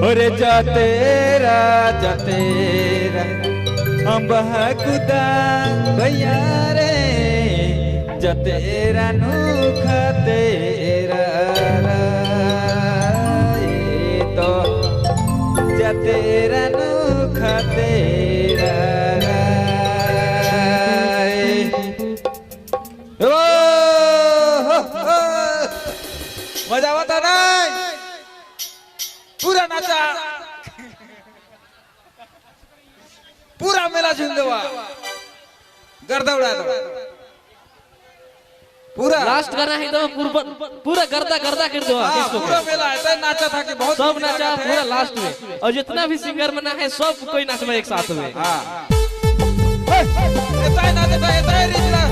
और जा तेरा अंबह कुदा भैया रे जा तेरा नूखा तेरा तो जा तेरा नूखा तेरा मजा आता नहीं पूरा नाचा पूरा मेला झूल देवा गर्दा उड़ा दो पूरा लास्ट गाना है तो पूरा गर्दा गर्दा कर दो पूरा मेला ऐसा नाचा था कि बहुत सब नाचा पूरा लास्ट में और जितना भी सिंगर बना है सब कोई नाचवा एक साथ में। हां ऐसा नाचता ऐसा रिचला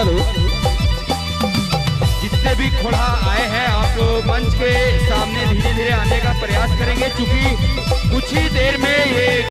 हेलो। जितने भी खोड़ा आए हैं आप मंच के सामने धीरे धीरे आने का प्रयास करेंगे, क्योंकि कुछ ही देर में ये